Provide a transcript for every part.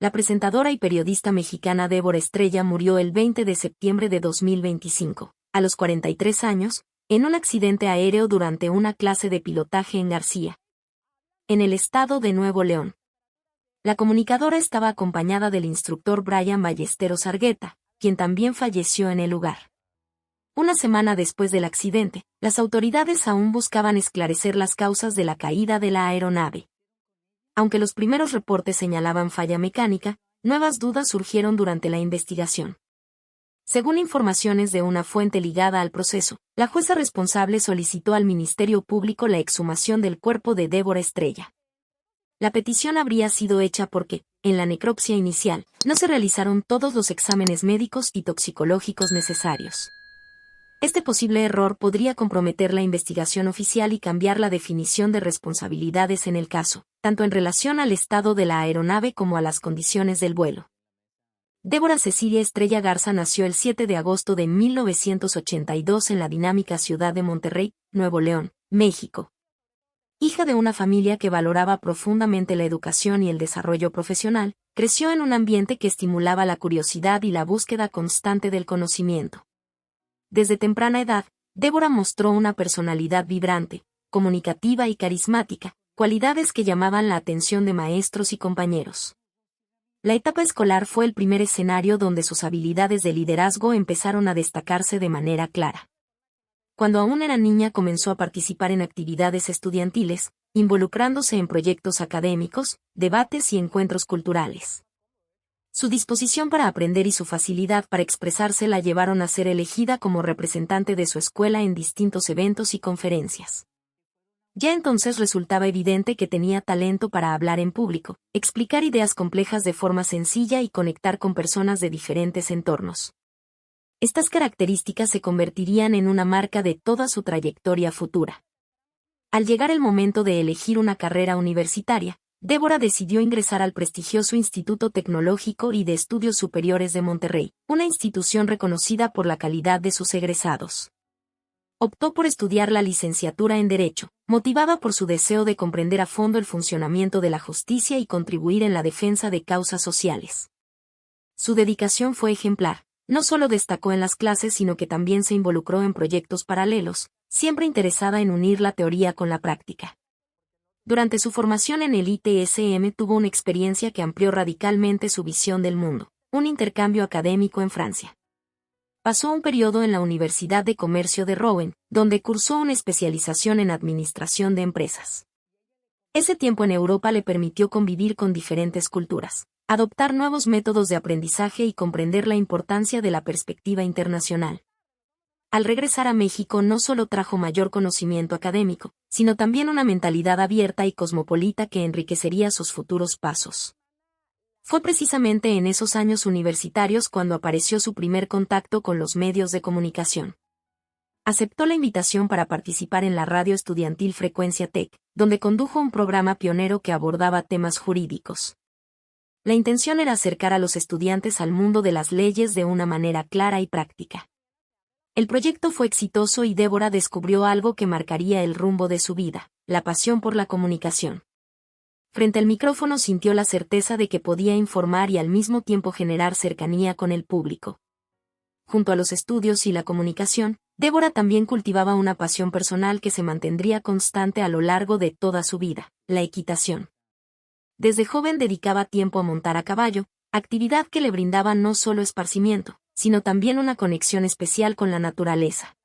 La presentadora y periodista mexicana Débora Estrella murió el 20 de septiembre de 2025, a los 43 años, en un accidente aéreo durante una clase de pilotaje en García, en el estado de Nuevo León. La comunicadora estaba acompañada del instructor Brian Ballesteros Argueta, quien también falleció en el lugar. Una semana después del accidente, las autoridades aún buscaban esclarecer las causas de la caída de la aeronave. Aunque los primeros reportes señalaban falla mecánica, nuevas dudas surgieron durante la investigación. Según informaciones de una fuente ligada al proceso, la jueza responsable solicitó al Ministerio Público la exhumación del cuerpo de Débora Estrella. La petición habría sido hecha porque, en la necropsia inicial, no se realizaron todos los exámenes médicos y toxicológicos necesarios. Este posible error podría comprometer la investigación oficial y cambiar la definición de responsabilidades en el caso, tanto en relación al estado de la aeronave como a las condiciones del vuelo. Débora Cecilia Estrella Garza nació el 7 de agosto de 1982 en la dinámica ciudad de Monterrey, Nuevo León, México. Hija de una familia que valoraba profundamente la educación y el desarrollo profesional, creció en un ambiente que estimulaba la curiosidad y la búsqueda constante del conocimiento. Desde temprana edad, Débora mostró una personalidad vibrante, comunicativa y carismática, cualidades que llamaban la atención de maestros y compañeros. La etapa escolar fue el primer escenario donde sus habilidades de liderazgo empezaron a destacarse de manera clara. Cuando aún era niña comenzó a participar en actividades estudiantiles, involucrándose en proyectos académicos, debates y encuentros culturales. Su disposición para aprender y su facilidad para expresarse la llevaron a ser elegida como representante de su escuela en distintos eventos y conferencias. Ya entonces resultaba evidente que tenía talento para hablar en público, explicar ideas complejas de forma sencilla y conectar con personas de diferentes entornos. Estas características se convertirían en una marca de toda su trayectoria futura. Al llegar el momento de elegir una carrera universitaria, Débora decidió ingresar al prestigioso Instituto Tecnológico y de Estudios Superiores de Monterrey, una institución reconocida por la calidad de sus egresados. Optó por estudiar la licenciatura en Derecho, motivada por su deseo de comprender a fondo el funcionamiento de la justicia y contribuir en la defensa de causas sociales. Su dedicación fue ejemplar. No solo destacó en las clases sino que también se involucró en proyectos paralelos, siempre interesada en unir la teoría con la práctica. Durante su formación en el ITSM tuvo una experiencia que amplió radicalmente su visión del mundo, un intercambio académico en Francia. Pasó un periodo en la Universidad de Comercio de Rouen, donde cursó una especialización en administración de empresas. Ese tiempo en Europa le permitió convivir con diferentes culturas, adoptar nuevos métodos de aprendizaje y comprender la importancia de la perspectiva internacional. Al regresar a México no solo trajo mayor conocimiento académico, sino también una mentalidad abierta y cosmopolita que enriquecería sus futuros pasos. Fue precisamente en esos años universitarios cuando apareció su primer contacto con los medios de comunicación. Aceptó la invitación para participar en la radio estudiantil Frecuencia Tech, donde condujo un programa pionero que abordaba temas jurídicos. La intención era acercar a los estudiantes al mundo de las leyes de una manera clara y práctica. El proyecto fue exitoso y Débora descubrió algo que marcaría el rumbo de su vida, la pasión por la comunicación. Frente al micrófono sintió la certeza de que podía informar y al mismo tiempo generar cercanía con el público. Junto a los estudios y la comunicación, Débora también cultivaba una pasión personal que se mantendría constante a lo largo de toda su vida, la equitación. Desde joven dedicaba tiempo a montar a caballo, actividad que le brindaba no solo esparcimiento, sino también una conexión especial con la naturaleza.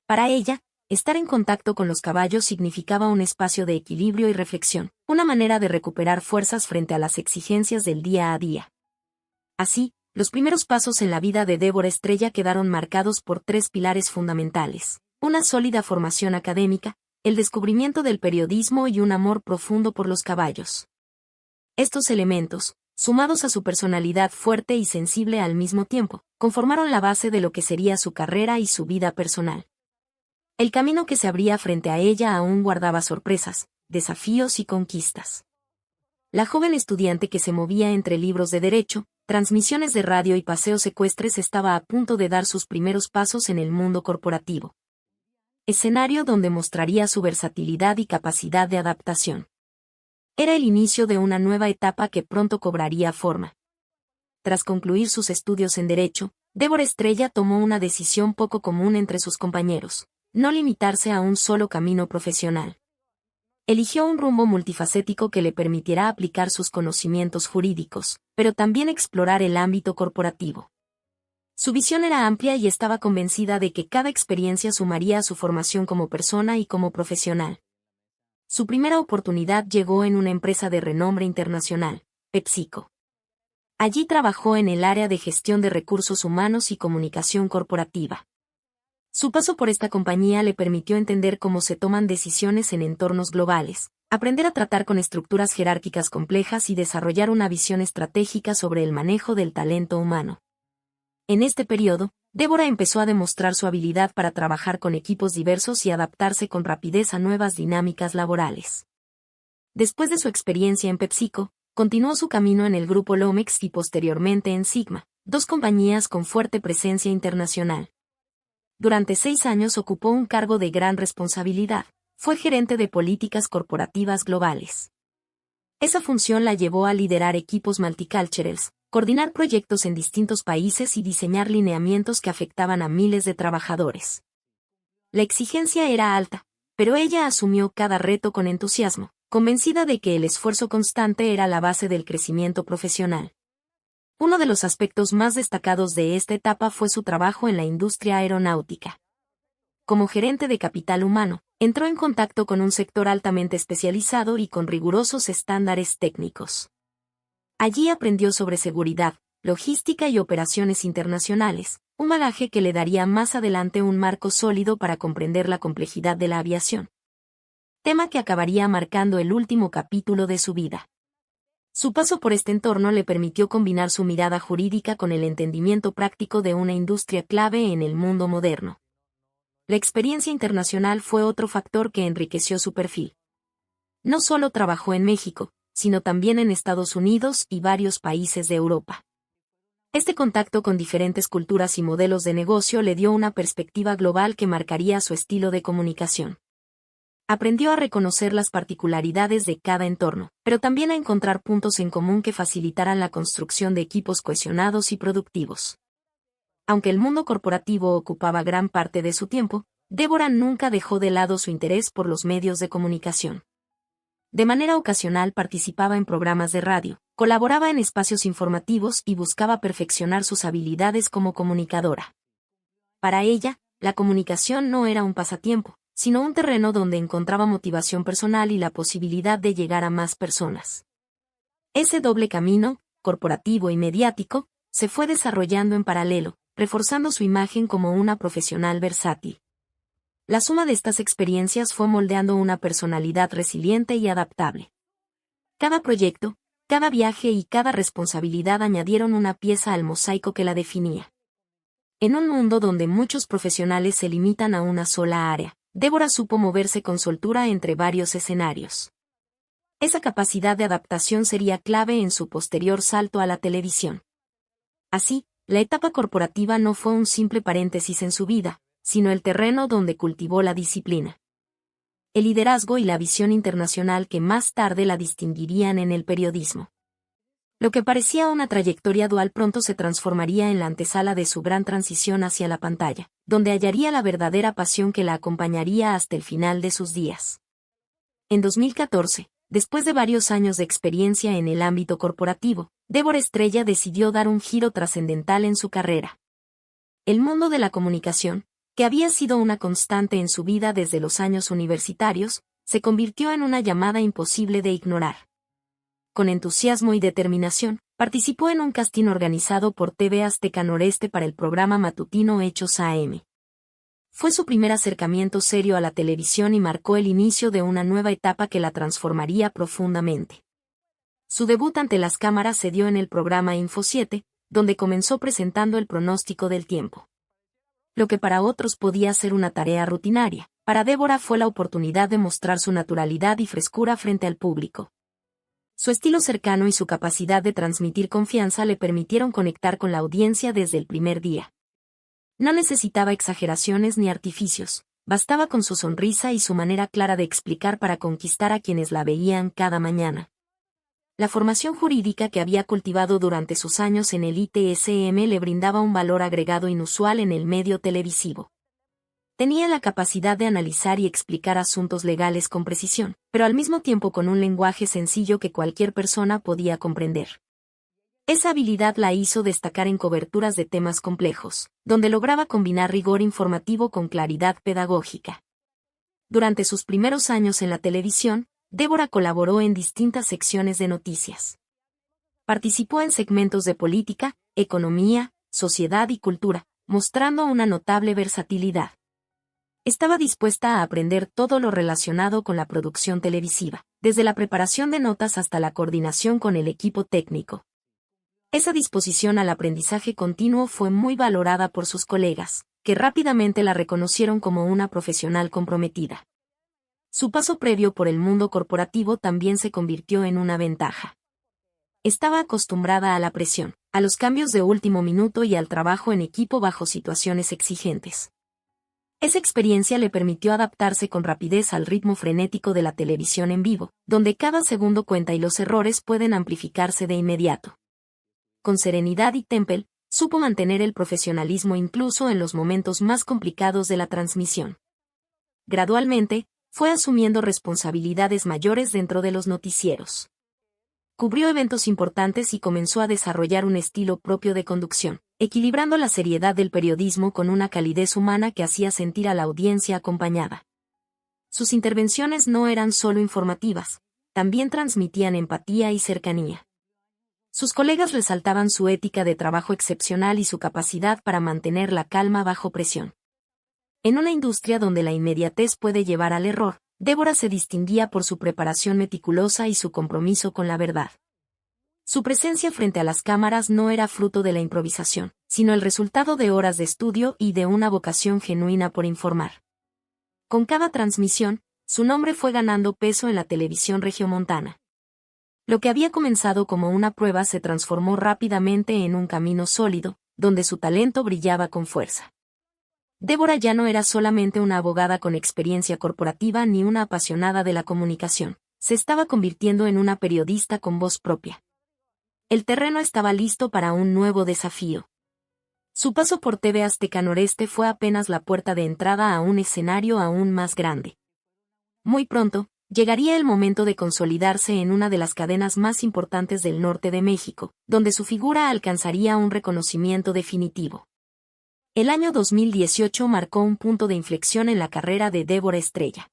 Para ella, estar en contacto con los caballos significaba un espacio de equilibrio y reflexión, una manera de recuperar fuerzas frente a las exigencias del día a día. Así, los primeros pasos en la vida de Débora Estrella quedaron marcados por tres pilares fundamentales: una sólida formación académica, el descubrimiento del periodismo y un amor profundo por los caballos. Estos elementos, sumados a su personalidad fuerte y sensible al mismo tiempo, conformaron la base de lo que sería su carrera y su vida personal. El camino que se abría frente a ella aún guardaba sorpresas, desafíos y conquistas. La joven estudiante que se movía entre libros de derecho, transmisiones de radio y paseos ecuestres estaba a punto de dar sus primeros pasos en el mundo corporativo. Escenario donde mostraría su versatilidad y capacidad de adaptación. Era el inicio de una nueva etapa que pronto cobraría forma. Tras concluir sus estudios en Derecho, Débora Estrella tomó una decisión poco común entre sus compañeros: no limitarse a un solo camino profesional. Eligió un rumbo multifacético que le permitirá aplicar sus conocimientos jurídicos, pero también explorar el ámbito corporativo. Su visión era amplia y estaba convencida de que cada experiencia sumaría a su formación como persona y como profesional. Su primera oportunidad llegó en una empresa de renombre internacional, PepsiCo. Allí trabajó en el área de gestión de recursos humanos y comunicación corporativa. Su paso por esta compañía le permitió entender cómo se toman decisiones en entornos globales, aprender a tratar con estructuras jerárquicas complejas y desarrollar una visión estratégica sobre el manejo del talento humano. En este periodo, Débora empezó a demostrar su habilidad para trabajar con equipos diversos y adaptarse con rapidez a nuevas dinámicas laborales. Después de su experiencia en PepsiCo, continuó su camino en el grupo Lomex y posteriormente en Sigma, dos compañías con fuerte presencia internacional. Durante 6 años ocupó un cargo de gran responsabilidad: fue gerente de políticas corporativas globales. Esa función la llevó a liderar equipos multiculturales, coordinar proyectos en distintos países y diseñar lineamientos que afectaban a miles de trabajadores. La exigencia era alta, pero ella asumió cada reto con entusiasmo, convencida de que el esfuerzo constante era la base del crecimiento profesional. Uno de los aspectos más destacados de esta etapa fue su trabajo en la industria aeronáutica. Como gerente de capital humano, entró en contacto con un sector altamente especializado y con rigurosos estándares técnicos. Allí aprendió sobre seguridad, logística y operaciones internacionales, un bagaje que le daría más adelante un marco sólido para comprender la complejidad de la aviación. Tema que acabaría marcando el último capítulo de su vida. Su paso por este entorno le permitió combinar su mirada jurídica con el entendimiento práctico de una industria clave en el mundo moderno. La experiencia internacional fue otro factor que enriqueció su perfil. No solo trabajó en México, sino también en Estados Unidos y varios países de Europa. Este contacto con diferentes culturas y modelos de negocio le dio una perspectiva global que marcaría su estilo de comunicación. Aprendió a reconocer las particularidades de cada entorno, pero también a encontrar puntos en común que facilitaran la construcción de equipos cohesionados y productivos. Aunque el mundo corporativo ocupaba gran parte de su tiempo, Débora nunca dejó de lado su interés por los medios de comunicación. De manera ocasional participaba en programas de radio, colaboraba en espacios informativos y buscaba perfeccionar sus habilidades como comunicadora. Para ella, la comunicación no era un pasatiempo, sino un terreno donde encontraba motivación personal y la posibilidad de llegar a más personas. Ese doble camino, corporativo y mediático, se fue desarrollando en paralelo, reforzando su imagen como una profesional versátil. La suma de estas experiencias fue moldeando una personalidad resiliente y adaptable. Cada proyecto, cada viaje y cada responsabilidad añadieron una pieza al mosaico que la definía. En un mundo donde muchos profesionales se limitan a una sola área, Débora supo moverse con soltura entre varios escenarios. Esa capacidad de adaptación sería clave en su posterior salto a la televisión. Así, la etapa corporativa no fue un simple paréntesis en su vida, sino el terreno donde cultivó la disciplina, el liderazgo y la visión internacional que más tarde la distinguirían en el periodismo. Lo que parecía una trayectoria dual pronto se transformaría en la antesala de su gran transición hacia la pantalla, donde hallaría la verdadera pasión que la acompañaría hasta el final de sus días. En 2014, después de varios años de experiencia en el ámbito corporativo, Débora Estrella decidió dar un giro trascendental en su carrera. El mundo de la comunicación, que había sido una constante en su vida desde los años universitarios, se convirtió en una llamada imposible de ignorar. Con entusiasmo y determinación, participó en un casting organizado por TV Azteca Noreste para el programa matutino Hechos AM. Fue su primer acercamiento serio a la televisión y marcó el inicio de una nueva etapa que la transformaría profundamente. Su debut ante las cámaras se dio en el programa Info 7, donde comenzó presentando el pronóstico del tiempo. Lo que para otros podía ser una tarea rutinaria, para Débora fue la oportunidad de mostrar su naturalidad y frescura frente al público. Su estilo cercano y su capacidad de transmitir confianza le permitieron conectar con la audiencia desde el primer día. No necesitaba exageraciones ni artificios, Bastaba con su sonrisa y su manera clara de explicar para conquistar a quienes la veían cada mañana. La formación jurídica que había cultivado durante sus años en el ITSM le brindaba un valor agregado inusual en el medio televisivo. Tenía la capacidad de analizar y explicar asuntos legales con precisión, pero al mismo tiempo con un lenguaje sencillo que cualquier persona podía comprender. Esa habilidad la hizo destacar en coberturas de temas complejos, donde lograba combinar rigor informativo con claridad pedagógica. Durante sus primeros años en la televisión, Débora colaboró en distintas secciones de noticias. Participó en segmentos de política, economía, sociedad y cultura, mostrando una notable versatilidad. Estaba dispuesta a aprender todo lo relacionado con la producción televisiva, desde la preparación de notas hasta la coordinación con el equipo técnico. Esa disposición al aprendizaje continuo fue muy valorada por sus colegas, que rápidamente la reconocieron como una profesional comprometida. Su paso previo por el mundo corporativo también se convirtió en una ventaja. Estaba acostumbrada a la presión, a los cambios de último minuto y al trabajo en equipo bajo situaciones exigentes. Esa experiencia le permitió adaptarse con rapidez al ritmo frenético de la televisión en vivo, donde cada segundo cuenta y los errores pueden amplificarse de inmediato. Con serenidad y temple, supo mantener el profesionalismo incluso en los momentos más complicados de la transmisión. Gradualmente, fue asumiendo responsabilidades mayores dentro de los noticieros. Cubrió eventos importantes y comenzó a desarrollar un estilo propio de conducción, equilibrando la seriedad del periodismo con una calidez humana que hacía sentir a la audiencia acompañada. Sus intervenciones no eran solo informativas, también transmitían empatía y cercanía. Sus colegas resaltaban su ética de trabajo excepcional y su capacidad para mantener la calma bajo presión. En una industria donde la inmediatez puede llevar al error, Débora se distinguía por su preparación meticulosa y su compromiso con la verdad. Su presencia frente a las cámaras no era fruto de la improvisación, sino el resultado de horas de estudio y de una vocación genuina por informar. Con cada transmisión, su nombre fue ganando peso en la televisión regiomontana. Lo que había comenzado como una prueba se transformó rápidamente en un camino sólido, donde su talento brillaba con fuerza. Débora ya no era solamente una abogada con experiencia corporativa ni una apasionada de la comunicación, se estaba convirtiendo en una periodista con voz propia. El terreno estaba listo para un nuevo desafío. Su paso por TV Azteca Noreste fue apenas la puerta de entrada a un escenario aún más grande. Muy pronto, llegaría el momento de consolidarse en una de las cadenas más importantes del norte de México, donde su figura alcanzaría un reconocimiento definitivo. El año 2018 marcó un punto de inflexión en la carrera de Débora Estrella.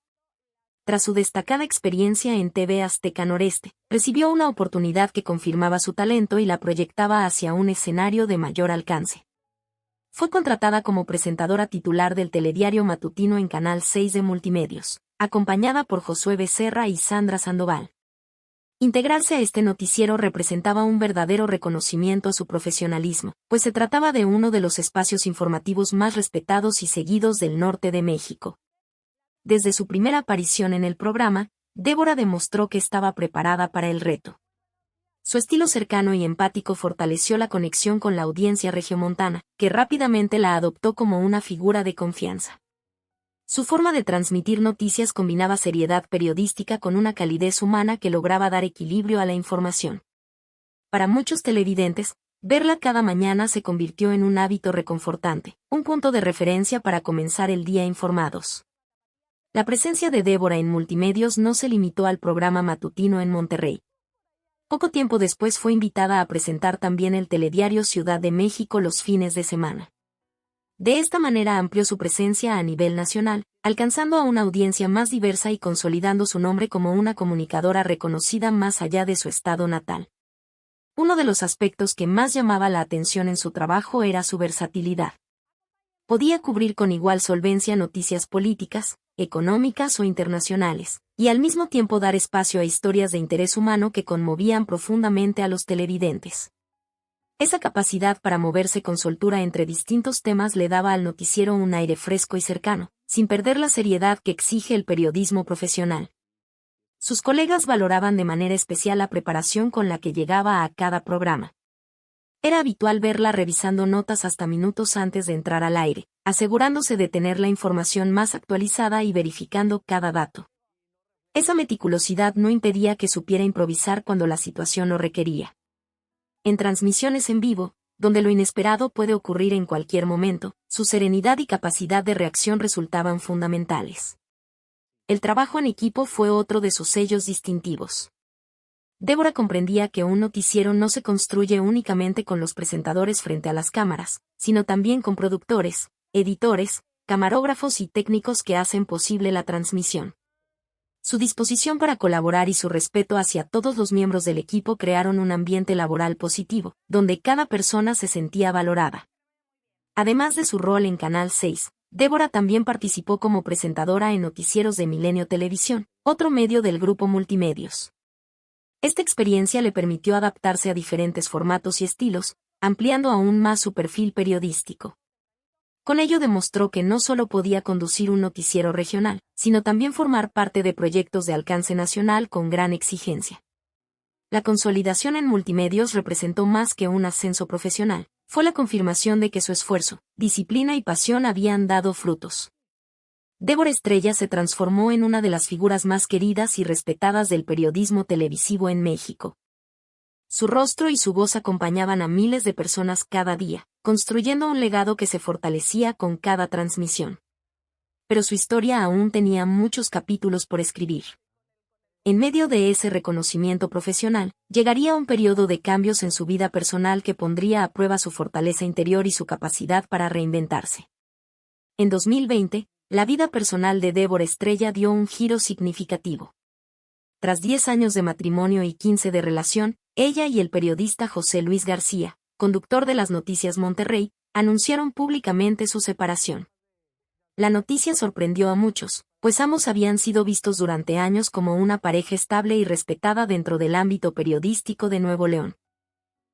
Tras su destacada experiencia en TV Azteca Noreste, recibió una oportunidad que confirmaba su talento y la proyectaba hacia un escenario de mayor alcance. Fue contratada como presentadora titular del telediario matutino en Canal 6 de Multimedios, acompañada por Josué Becerra y Sandra Sandoval. Integrarse a este noticiero representaba un verdadero reconocimiento a su profesionalismo, pues se trataba de uno de los espacios informativos más respetados y seguidos del norte de México. Desde su primera aparición en el programa, Débora demostró que estaba preparada para el reto. Su estilo cercano y empático fortaleció la conexión con la audiencia regiomontana, que rápidamente la adoptó como una figura de confianza. Su forma de transmitir noticias combinaba seriedad periodística con una calidez humana que lograba dar equilibrio a la información. Para muchos televidentes, verla cada mañana se convirtió en un hábito reconfortante, un punto de referencia para comenzar el día informados. La presencia de Débora en Multimedios no se limitó al programa matutino en Monterrey. Poco tiempo después fue invitada a presentar también el telediario Ciudad de México los fines de semana. De esta manera amplió su presencia a nivel nacional, alcanzando a una audiencia más diversa y consolidando su nombre como una comunicadora reconocida más allá de su estado natal. Uno de los aspectos que más llamaba la atención en su trabajo era su versatilidad. Podía cubrir con igual solvencia noticias políticas, económicas o internacionales, y al mismo tiempo dar espacio a historias de interés humano que conmovían profundamente a los televidentes. Esa capacidad para moverse con soltura entre distintos temas le daba al noticiero un aire fresco y cercano, sin perder la seriedad que exige el periodismo profesional. Sus colegas valoraban de manera especial la preparación con la que llegaba a cada programa. Era habitual verla revisando notas hasta minutos antes de entrar al aire, asegurándose de tener la información más actualizada y verificando cada dato. Esa meticulosidad no impedía que supiera improvisar cuando la situación lo requería. En transmisiones en vivo, donde lo inesperado puede ocurrir en cualquier momento, su serenidad y capacidad de reacción resultaban fundamentales. El trabajo en equipo fue otro de sus sellos distintivos. Débora comprendía que un noticiero no se construye únicamente con los presentadores frente a las cámaras, sino también con productores, editores, camarógrafos y técnicos que hacen posible la transmisión. Su disposición para colaborar y su respeto hacia todos los miembros del equipo crearon un ambiente laboral positivo, donde cada persona se sentía valorada. Además de su rol en Canal 6, Débora también participó como presentadora en noticieros de Milenio Televisión, otro medio del grupo Multimedios. Esta experiencia le permitió adaptarse a diferentes formatos y estilos, ampliando aún más su perfil periodístico. Con ello demostró que no solo podía conducir un noticiero regional, sino también formar parte de proyectos de alcance nacional con gran exigencia. La consolidación en Multimedios representó más que un ascenso profesional, fue la confirmación de que su esfuerzo, disciplina y pasión habían dado frutos. Débora Estrella se transformó en una de las figuras más queridas y respetadas del periodismo televisivo en México. Su rostro y su voz acompañaban a miles de personas cada día, construyendo un legado que se fortalecía con cada transmisión. Pero su historia aún tenía muchos capítulos por escribir. En medio de ese reconocimiento profesional, llegaría un periodo de cambios en su vida personal que pondría a prueba su fortaleza interior y su capacidad para reinventarse. En 2020, la vida personal de Débora Estrella dio un giro significativo. Tras 10 años de matrimonio y 15 de relación, ella y el periodista José Luis García, conductor de las Noticias Monterrey, anunciaron públicamente su separación. La noticia sorprendió a muchos, pues ambos habían sido vistos durante años como una pareja estable y respetada dentro del ámbito periodístico de Nuevo León.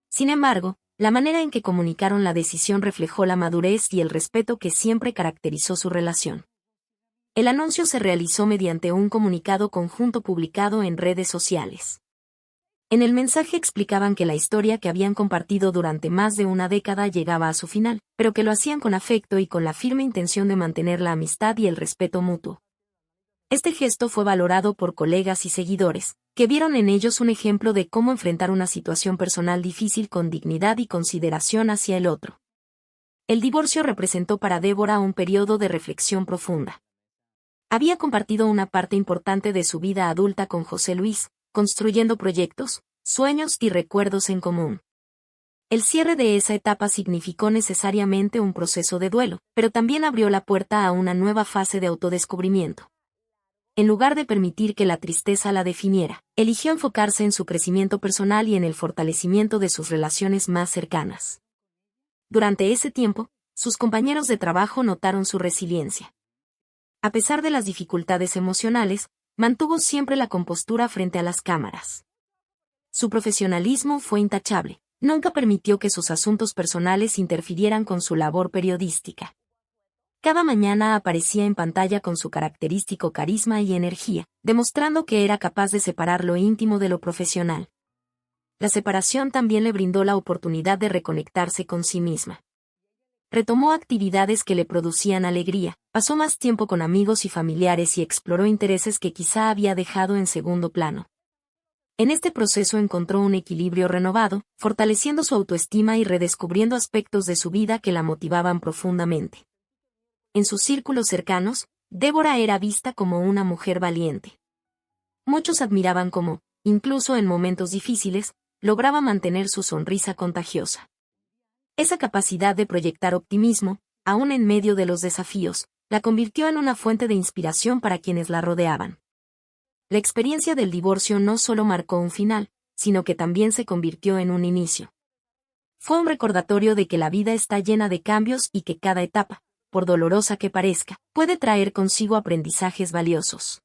Sin embargo, la manera en que comunicaron la decisión reflejó la madurez y el respeto que siempre caracterizó su relación. El anuncio se realizó mediante un comunicado conjunto publicado en redes sociales. En el mensaje explicaban que la historia que habían compartido durante más de una década llegaba a su final, pero que lo hacían con afecto y con la firme intención de mantener la amistad y el respeto mutuo. Este gesto fue valorado por colegas y seguidores, que vieron en ellos un ejemplo de cómo enfrentar una situación personal difícil con dignidad y consideración hacia el otro. El divorcio representó para Débora un periodo de reflexión profunda. Había compartido una parte importante de su vida adulta con José Luis, construyendo proyectos, sueños y recuerdos en común. El cierre de esa etapa significó necesariamente un proceso de duelo, pero también abrió la puerta a una nueva fase de autodescubrimiento. En lugar de permitir que la tristeza la definiera, eligió enfocarse en su crecimiento personal y en el fortalecimiento de sus relaciones más cercanas. Durante ese tiempo, sus compañeros de trabajo notaron su resiliencia. A pesar de las dificultades emocionales, mantuvo siempre la compostura frente a las cámaras. Su profesionalismo fue intachable, nunca permitió que sus asuntos personales interfirieran con su labor periodística. Cada mañana aparecía en pantalla con su característico carisma y energía, demostrando que era capaz de separar lo íntimo de lo profesional. La separación también le brindó la oportunidad de reconectarse con sí misma. Retomó actividades que le producían alegría, pasó más tiempo con amigos y familiares y exploró intereses que quizá había dejado en segundo plano. En este proceso encontró un equilibrio renovado, fortaleciendo su autoestima y redescubriendo aspectos de su vida que la motivaban profundamente. En sus círculos cercanos, Débora era vista como una mujer valiente. Muchos admiraban cómo, incluso en momentos difíciles, lograba mantener su sonrisa contagiosa. Esa capacidad de proyectar optimismo, aún en medio de los desafíos, la convirtió en una fuente de inspiración para quienes la rodeaban. La experiencia del divorcio no solo marcó un final, sino que también se convirtió en un inicio. Fue un recordatorio de que la vida está llena de cambios y que cada etapa, por dolorosa que parezca, puede traer consigo aprendizajes valiosos.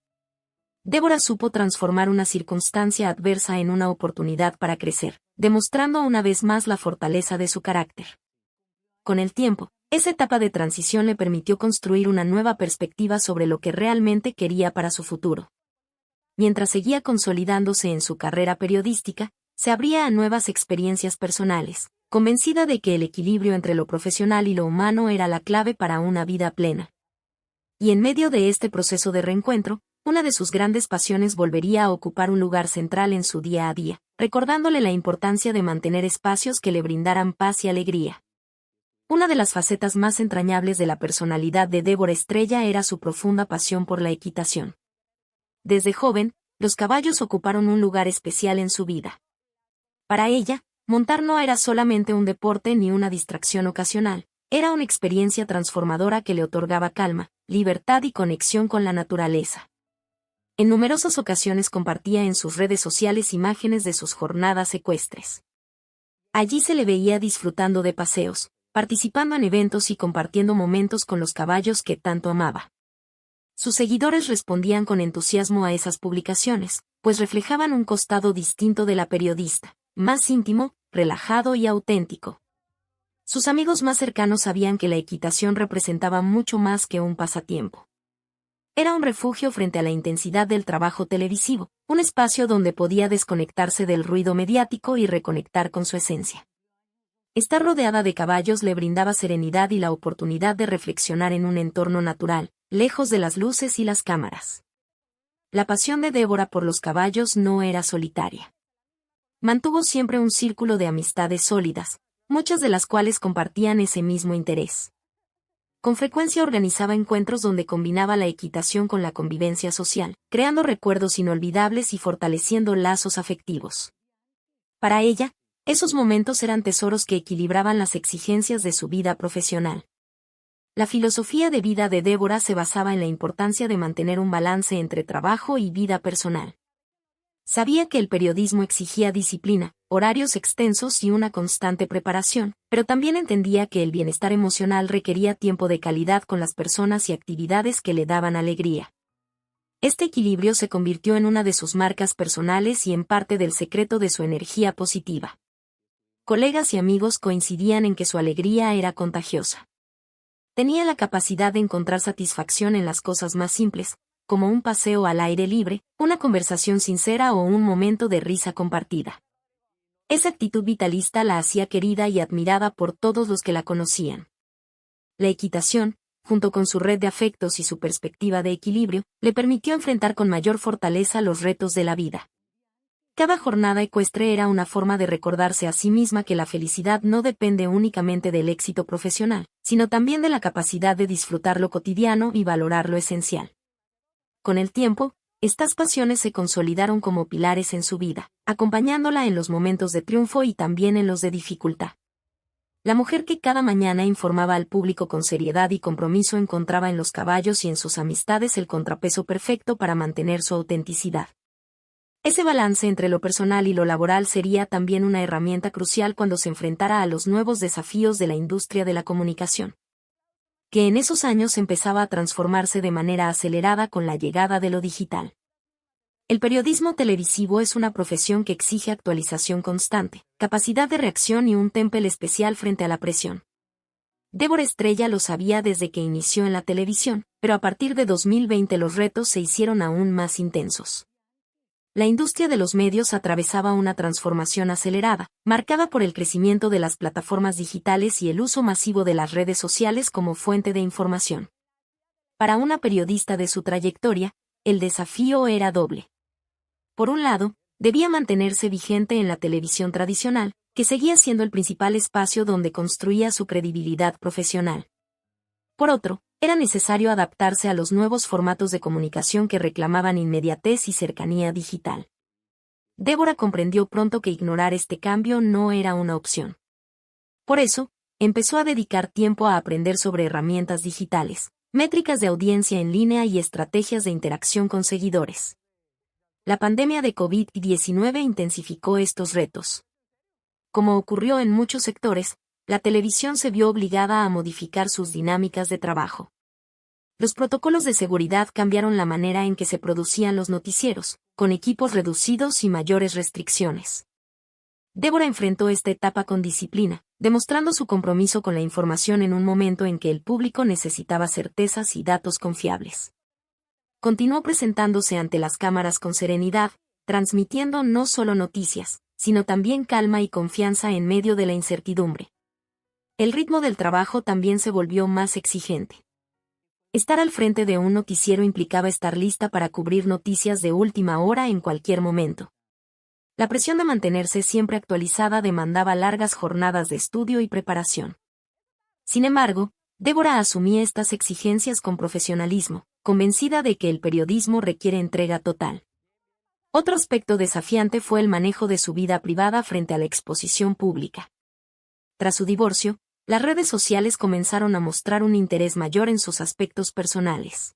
Débora supo transformar una circunstancia adversa en una oportunidad para crecer, demostrando una vez más la fortaleza de su carácter. Con el tiempo, esa etapa de transición le permitió construir una nueva perspectiva sobre lo que realmente quería para su futuro. Mientras seguía consolidándose en su carrera periodística, se abría a nuevas experiencias personales, convencida de que el equilibrio entre lo profesional y lo humano era la clave para una vida plena. Y en medio de este proceso de reencuentro, una de sus grandes pasiones volvería a ocupar un lugar central en su día a día, recordándole la importancia de mantener espacios que le brindaran paz y alegría. Una de las facetas más entrañables de la personalidad de Débora Estrella era su profunda pasión por la equitación. Desde joven, los caballos ocuparon un lugar especial en su vida. Para ella, montar no era solamente un deporte ni una distracción ocasional, era una experiencia transformadora que le otorgaba calma, libertad y conexión con la naturaleza. En numerosas ocasiones compartía en sus redes sociales imágenes de sus jornadas ecuestres. Allí se le veía disfrutando de paseos, participando en eventos y compartiendo momentos con los caballos que tanto amaba. Sus seguidores respondían con entusiasmo a esas publicaciones, pues reflejaban un costado distinto de la periodista, más íntimo, relajado y auténtico. Sus amigos más cercanos sabían que la equitación representaba mucho más que un pasatiempo. Era un refugio frente a la intensidad del trabajo televisivo, un espacio donde podía desconectarse del ruido mediático y reconectar con su esencia. Estar rodeada de caballos le brindaba serenidad y la oportunidad de reflexionar en un entorno natural, lejos de las luces y las cámaras. La pasión de Débora por los caballos no era solitaria. Mantuvo siempre un círculo de amistades sólidas, muchas de las cuales compartían ese mismo interés. Con frecuencia organizaba encuentros donde combinaba la equitación con la convivencia social, creando recuerdos inolvidables y fortaleciendo lazos afectivos. Para ella, esos momentos eran tesoros que equilibraban las exigencias de su vida profesional. La filosofía de vida de Débora se basaba en la importancia de mantener un balance entre trabajo y vida personal. Sabía que el periodismo exigía disciplina, horarios extensos y una constante preparación, pero también entendía que el bienestar emocional requería tiempo de calidad con las personas y actividades que le daban alegría. Este equilibrio se convirtió en una de sus marcas personales y en parte del secreto de su energía positiva. Colegas y amigos coincidían en que su alegría era contagiosa. Tenía la capacidad de encontrar satisfacción en las cosas más simples, como un paseo al aire libre, una conversación sincera o un momento de risa compartida. Esa actitud vitalista la hacía querida y admirada por todos los que la conocían. La equitación, junto con su red de afectos y su perspectiva de equilibrio, le permitió enfrentar con mayor fortaleza los retos de la vida. Cada jornada ecuestre era una forma de recordarse a sí misma que la felicidad no depende únicamente del éxito profesional, sino también de la capacidad de disfrutar lo cotidiano y valorar lo esencial. Con el tiempo, estas pasiones se consolidaron como pilares en su vida, acompañándola en los momentos de triunfo y también en los de dificultad. La mujer que cada mañana informaba al público con seriedad y compromiso encontraba en los caballos y en sus amistades el contrapeso perfecto para mantener su autenticidad. Ese balance entre lo personal y lo laboral sería también una herramienta crucial cuando se enfrentara a los nuevos desafíos de la industria de la comunicación, que en esos años empezaba a transformarse de manera acelerada con la llegada de lo digital. El periodismo televisivo es una profesión que exige actualización constante, capacidad de reacción y un temple especial frente a la presión. Débora Estrella lo sabía desde que inició en la televisión, pero a partir de 2020 los retos se hicieron aún más intensos. La industria de los medios atravesaba una transformación acelerada, marcada por el crecimiento de las plataformas digitales y el uso masivo de las redes sociales como fuente de información. Para una periodista de su trayectoria, el desafío era doble. Por un lado, debía mantenerse vigente en la televisión tradicional, que seguía siendo el principal espacio donde construía su credibilidad profesional. Por otro, era necesario adaptarse a los nuevos formatos de comunicación que reclamaban inmediatez y cercanía digital. Débora comprendió pronto que ignorar este cambio no era una opción. Por eso, empezó a dedicar tiempo a aprender sobre herramientas digitales, métricas de audiencia en línea y estrategias de interacción con seguidores. La pandemia de COVID-19 intensificó estos retos. Como ocurrió en muchos sectores, la televisión se vio obligada a modificar sus dinámicas de trabajo. Los protocolos de seguridad cambiaron la manera en que se producían los noticieros, con equipos reducidos y mayores restricciones. Débora enfrentó esta etapa con disciplina, demostrando su compromiso con la información en un momento en que el público necesitaba certezas y datos confiables. Continuó presentándose ante las cámaras con serenidad, transmitiendo no solo noticias, sino también calma y confianza en medio de la incertidumbre. El ritmo del trabajo también se volvió más exigente. Estar al frente de un noticiero implicaba estar lista para cubrir noticias de última hora en cualquier momento. La presión de mantenerse siempre actualizada demandaba largas jornadas de estudio y preparación. Sin embargo, Débora asumía estas exigencias con profesionalismo, convencida de que el periodismo requiere entrega total. Otro aspecto desafiante fue el manejo de su vida privada frente a la exposición pública. Tras su divorcio, las redes sociales comenzaron a mostrar un interés mayor en sus aspectos personales.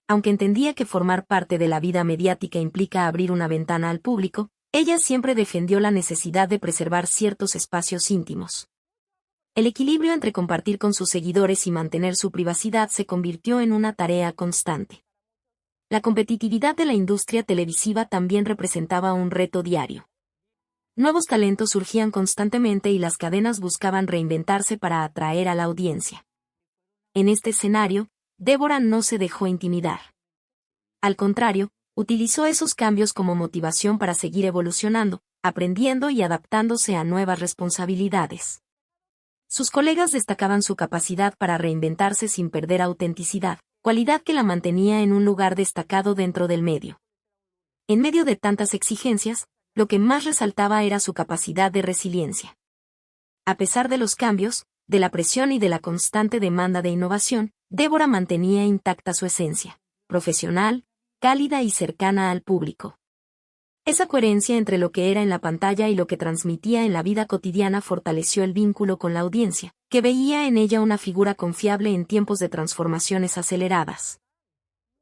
Aunque entendía que formar parte de la vida mediática implica abrir una ventana al público, ella siempre defendió la necesidad de preservar ciertos espacios íntimos. El equilibrio entre compartir con sus seguidores y mantener su privacidad se convirtió en una tarea constante. La competitividad de la industria televisiva también representaba un reto diario. Nuevos talentos surgían constantemente y las cadenas buscaban reinventarse para atraer a la audiencia. En este escenario, Débora no se dejó intimidar. Al contrario, utilizó esos cambios como motivación para seguir evolucionando, aprendiendo y adaptándose a nuevas responsabilidades. Sus colegas destacaban su capacidad para reinventarse sin perder autenticidad, cualidad que la mantenía en un lugar destacado dentro del medio. En medio de tantas exigencias, lo que más resaltaba era su capacidad de resiliencia. A pesar de los cambios, de la presión y de la constante demanda de innovación, Débora mantenía intacta su esencia, profesional, cálida y cercana al público. Esa coherencia entre lo que era en la pantalla y lo que transmitía en la vida cotidiana fortaleció el vínculo con la audiencia, que veía en ella una figura confiable en tiempos de transformaciones aceleradas.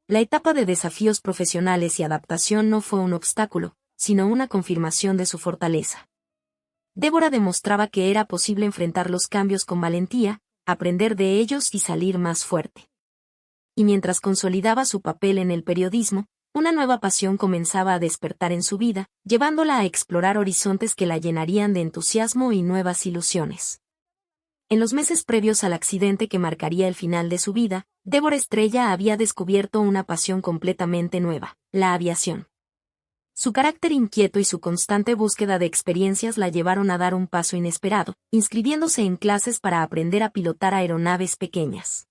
La etapa de desafíos profesionales y adaptación no fue un obstáculo, sino una confirmación de su fortaleza. Débora demostraba que era posible enfrentar los cambios con valentía, aprender de ellos y salir más fuerte. Y mientras consolidaba su papel en el periodismo, una nueva pasión comenzaba a despertar en su vida, llevándola a explorar horizontes que la llenarían de entusiasmo y nuevas ilusiones. En los meses previos al accidente que marcaría el final de su vida, Débora Estrella había descubierto una pasión completamente nueva, la aviación. Su carácter inquieto y su constante búsqueda de experiencias la llevaron a dar un paso inesperado, inscribiéndose en clases para aprender a pilotar aeronaves pequeñas.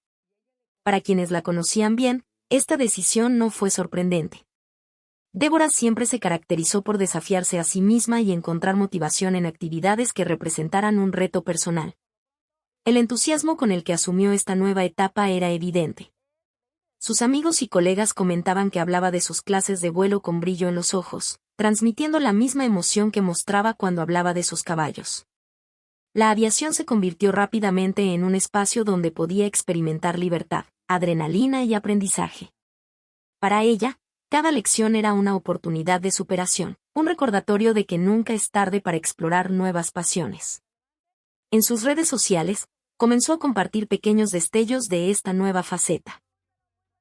Para quienes la conocían bien, esta decisión no fue sorprendente. Débora siempre se caracterizó por desafiarse a sí misma y encontrar motivación en actividades que representaran un reto personal. El entusiasmo con el que asumió esta nueva etapa era evidente. Sus amigos y colegas comentaban que hablaba de sus clases de vuelo con brillo en los ojos, transmitiendo la misma emoción que mostraba cuando hablaba de sus caballos. La aviación se convirtió rápidamente en un espacio donde podía experimentar libertad, adrenalina y aprendizaje. Para ella, cada lección era una oportunidad de superación, un recordatorio de que nunca es tarde para explorar nuevas pasiones. En sus redes sociales, comenzó a compartir pequeños destellos de esta nueva faceta.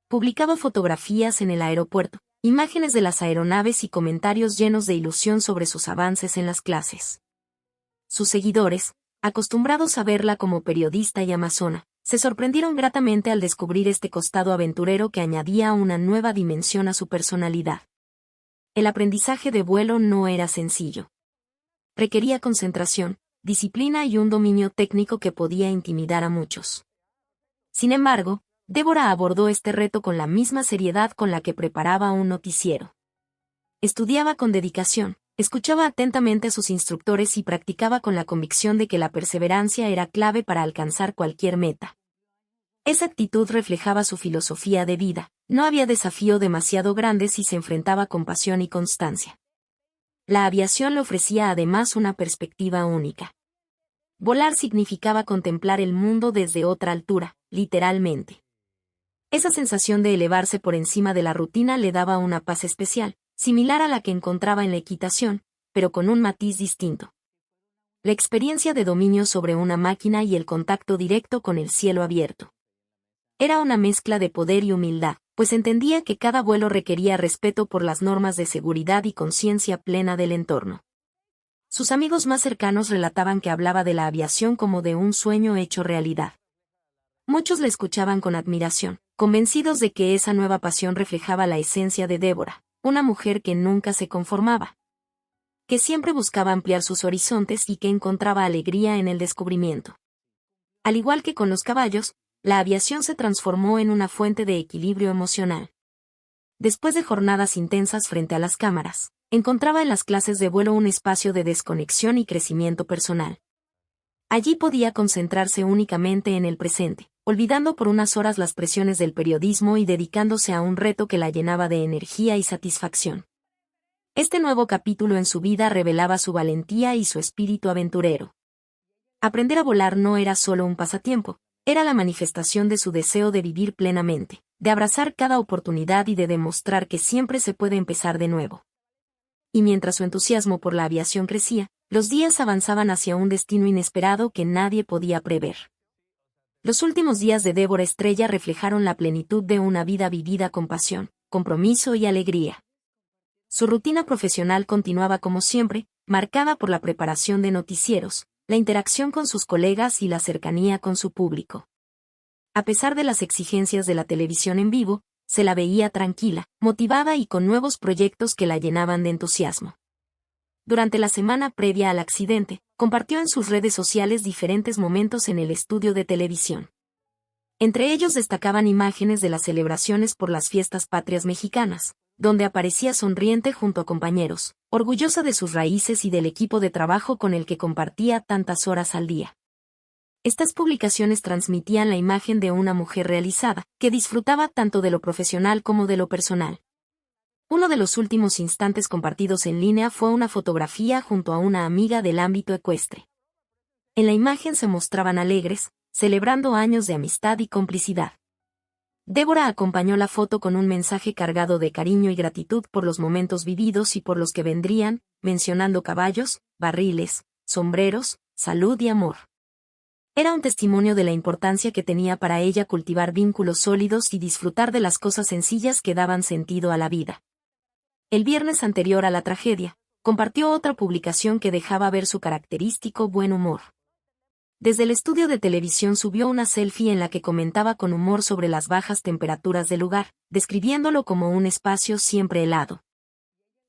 Publicaba fotografías en el aeropuerto, imágenes de las aeronaves y comentarios llenos de ilusión sobre sus avances en las clases. Sus seguidores, acostumbrados a verla como periodista y amazona, se sorprendieron gratamente al descubrir este costado aventurero que añadía una nueva dimensión a su personalidad. El aprendizaje de vuelo no era sencillo. Requería concentración, disciplina y un dominio técnico que podía intimidar a muchos. Sin embargo, Débora abordó este reto con la misma seriedad con la que preparaba un noticiero. Estudiaba con dedicación, escuchaba atentamente a sus instructores y practicaba con la convicción de que la perseverancia era clave para alcanzar cualquier meta. Esa actitud reflejaba su filosofía de vida, no había desafío demasiado grande si se enfrentaba con pasión y constancia. La aviación le ofrecía además una perspectiva única. Volar significaba contemplar el mundo desde otra altura, literalmente. Esa sensación de elevarse por encima de la rutina le daba una paz especial, similar a la que encontraba en la equitación, pero con un matiz distinto. La experiencia de dominio sobre una máquina y el contacto directo con el cielo abierto. Era una mezcla de poder y humildad, pues entendía que cada vuelo requería respeto por las normas de seguridad y conciencia plena del entorno. Sus amigos más cercanos relataban que hablaba de la aviación como de un sueño hecho realidad. Muchos la escuchaban con admiración, convencidos de que esa nueva pasión reflejaba la esencia de Débora, una mujer que nunca se conformaba. que siempre buscaba ampliar sus horizontes y que encontraba alegría en el descubrimiento. Al igual que con los caballos, la aviación se transformó en una fuente de equilibrio emocional. Después de jornadas intensas frente a las cámaras, encontraba en las clases de vuelo un espacio de desconexión y crecimiento personal. Allí podía concentrarse únicamente en el presente, olvidando por unas horas las presiones del periodismo y dedicándose a un reto que la llenaba de energía y satisfacción. Este nuevo capítulo en su vida revelaba su valentía y su espíritu aventurero. Aprender a volar no era solo un pasatiempo, era la manifestación de su deseo de vivir plenamente, de abrazar cada oportunidad y de demostrar que siempre se puede empezar de nuevo. Y mientras su entusiasmo por la aviación crecía, los días avanzaban hacia un destino inesperado que nadie podía prever. Los últimos días de Débora Estrella reflejaron la plenitud de una vida vivida con pasión, compromiso y alegría. Su rutina profesional continuaba como siempre, marcada por la preparación de noticieros, la interacción con sus colegas y la cercanía con su público. A pesar de las exigencias de la televisión en vivo, se la veía tranquila, motivada y con nuevos proyectos que la llenaban de entusiasmo. Durante la semana previa al accidente, compartió en sus redes sociales diferentes momentos en el estudio de televisión. Entre ellos destacaban imágenes de las celebraciones por las fiestas patrias mexicanas, donde aparecía sonriente junto a compañeros, orgullosa de sus raíces y del equipo de trabajo con el que compartía tantas horas al día. Estas publicaciones transmitían la imagen de una mujer realizada, que disfrutaba tanto de lo profesional como de lo personal. Uno de los últimos instantes compartidos en línea fue una fotografía junto a una amiga del ámbito ecuestre. En la imagen se mostraban alegres, celebrando años de amistad y complicidad. Débora acompañó la foto con un mensaje cargado de cariño y gratitud por los momentos vividos y por los que vendrían, mencionando caballos, barriles, sombreros, salud y amor. Era un testimonio de la importancia que tenía para ella cultivar vínculos sólidos y disfrutar de las cosas sencillas que daban sentido a la vida. El viernes anterior a la tragedia, compartió otra publicación que dejaba ver su característico buen humor. Desde el estudio de televisión subió una selfie en la que comentaba con humor sobre las bajas temperaturas del lugar, describiéndolo como un espacio siempre helado.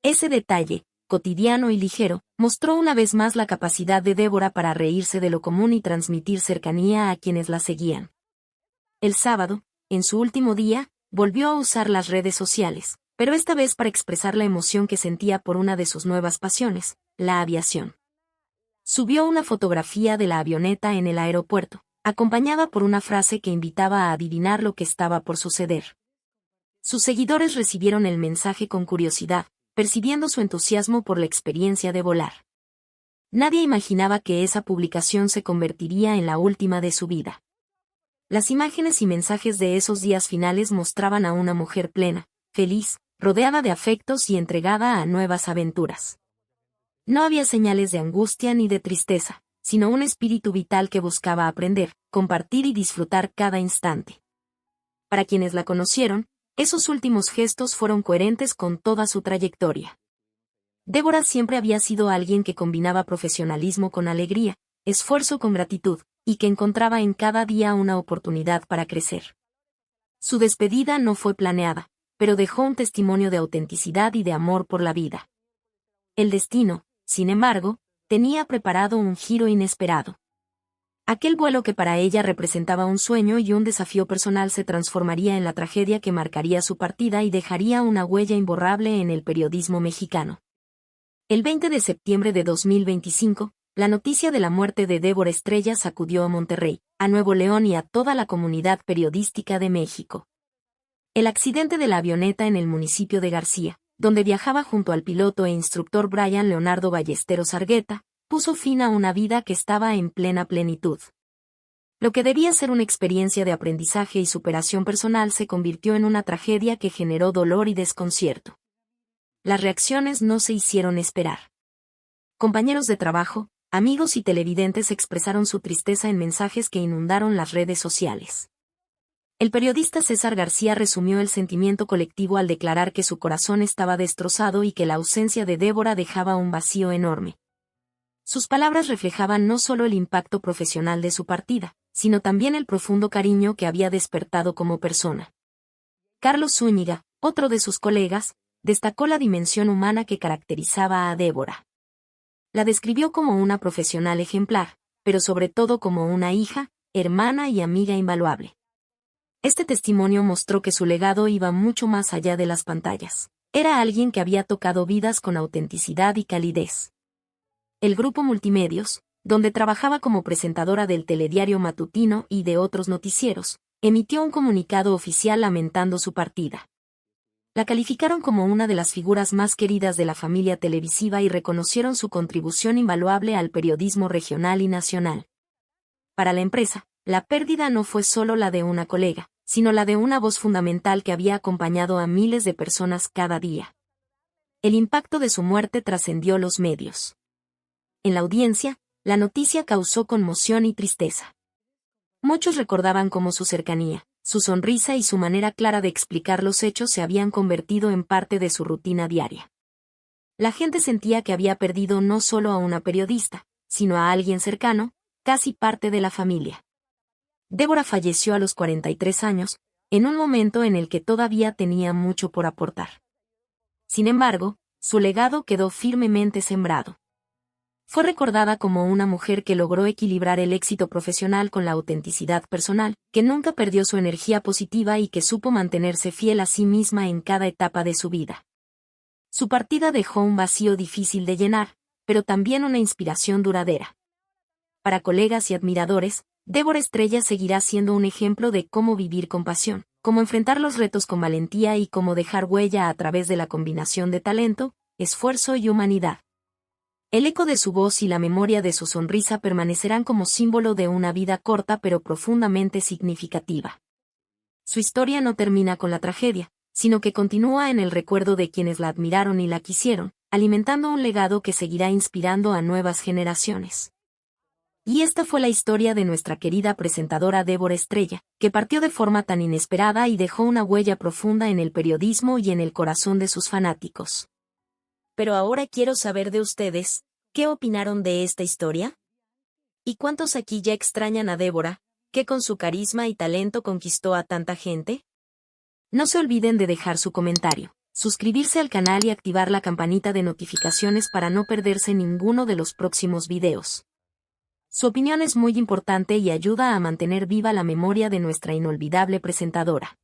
Ese detalle, cotidiano y ligero, mostró una vez más la capacidad de Débora para reírse de lo común y transmitir cercanía a quienes la seguían. El sábado, en su último día, volvió a usar las redes sociales, pero esta vez para expresar la emoción que sentía por una de sus nuevas pasiones, la aviación. Subió una fotografía de la avioneta en el aeropuerto, acompañada por una frase que invitaba a adivinar lo que estaba por suceder. Sus seguidores recibieron el mensaje con curiosidad, percibiendo su entusiasmo por la experiencia de volar. Nadie imaginaba que esa publicación se convertiría en la última de su vida. Las imágenes y mensajes de esos días finales mostraban a una mujer plena, feliz, rodeada de afectos y entregada a nuevas aventuras. No había señales de angustia ni de tristeza, sino un espíritu vital que buscaba aprender, compartir y disfrutar cada instante. Para quienes la conocieron, esos últimos gestos fueron coherentes con toda su trayectoria. Débora siempre había sido alguien que combinaba profesionalismo con alegría, esfuerzo con gratitud, y que encontraba en cada día una oportunidad para crecer. Su despedida no fue planeada, pero dejó un testimonio de autenticidad y de amor por la vida. El destino, sin embargo, tenía preparado un giro inesperado. Aquel vuelo que para ella representaba un sueño y un desafío personal se transformaría en la tragedia que marcaría su partida y dejaría una huella imborrable en el periodismo mexicano. El 20 de septiembre de 2025, la noticia de la muerte de Débora Estrella sacudió a Monterrey, a Nuevo León y a toda la comunidad periodística de México. El accidente de la avioneta en el municipio de García, donde viajaba junto al piloto e instructor Brian Leonardo Ballesteros Argueta, puso fin a una vida que estaba en plena plenitud. Lo que debía ser una experiencia de aprendizaje y superación personal se convirtió en una tragedia que generó dolor y desconcierto. Las reacciones no se hicieron esperar. Compañeros de trabajo, amigos y televidentes expresaron su tristeza en mensajes que inundaron las redes sociales. El periodista César García resumió el sentimiento colectivo al declarar que su corazón estaba destrozado y que la ausencia de Débora dejaba un vacío enorme. Sus palabras reflejaban no solo el impacto profesional de su partida, sino también el profundo cariño que había despertado como persona. Carlos Zúñiga, otro de sus colegas, destacó la dimensión humana que caracterizaba a Débora. La describió como una profesional ejemplar, pero sobre todo como una hija, hermana y amiga invaluable. Este testimonio mostró que su legado iba mucho más allá de las pantallas. Era alguien que había tocado vidas con autenticidad y calidez. El grupo Multimedios, donde trabajaba como presentadora del telediario matutino y de otros noticieros, emitió un comunicado oficial lamentando su partida. La calificaron como una de las figuras más queridas de la familia televisiva y reconocieron su contribución invaluable al periodismo regional y nacional. Para la empresa, la pérdida no fue solo la de una colega, sino la de una voz fundamental que había acompañado a miles de personas cada día. El impacto de su muerte trascendió los medios. En la audiencia, la noticia causó conmoción y tristeza. Muchos recordaban cómo su cercanía, su sonrisa y su manera clara de explicar los hechos se habían convertido en parte de su rutina diaria. La gente sentía que había perdido no solo a una periodista, sino a alguien cercano, casi parte de la familia. Débora falleció a los 43 años, en un momento en el que todavía tenía mucho por aportar. Sin embargo, su legado quedó firmemente sembrado. Fue recordada como una mujer que logró equilibrar el éxito profesional con la autenticidad personal, que nunca perdió su energía positiva y que supo mantenerse fiel a sí misma en cada etapa de su vida. Su partida dejó un vacío difícil de llenar, pero también una inspiración duradera. Para colegas y admiradores, Débora Estrella seguirá siendo un ejemplo de cómo vivir con pasión, cómo enfrentar los retos con valentía y cómo dejar huella a través de la combinación de talento, esfuerzo y humanidad. El eco de su voz y la memoria de su sonrisa permanecerán como símbolo de una vida corta pero profundamente significativa. Su historia no termina con la tragedia, sino que continúa en el recuerdo de quienes la admiraron y la quisieron, alimentando un legado que seguirá inspirando a nuevas generaciones. Y esta fue la historia de nuestra querida presentadora Débora Estrella, que partió de forma tan inesperada y dejó una huella profunda en el periodismo y en el corazón de sus fanáticos. Pero ahora quiero saber de ustedes, ¿qué opinaron de esta historia? ¿Y cuántos aquí ya extrañan a Débora, que con su carisma y talento conquistó a tanta gente? No se olviden de dejar su comentario, suscribirse al canal y activar la campanita de notificaciones para no perderse ninguno de los próximos videos. Su opinión es muy importante y ayuda a mantener viva la memoria de nuestra inolvidable presentadora.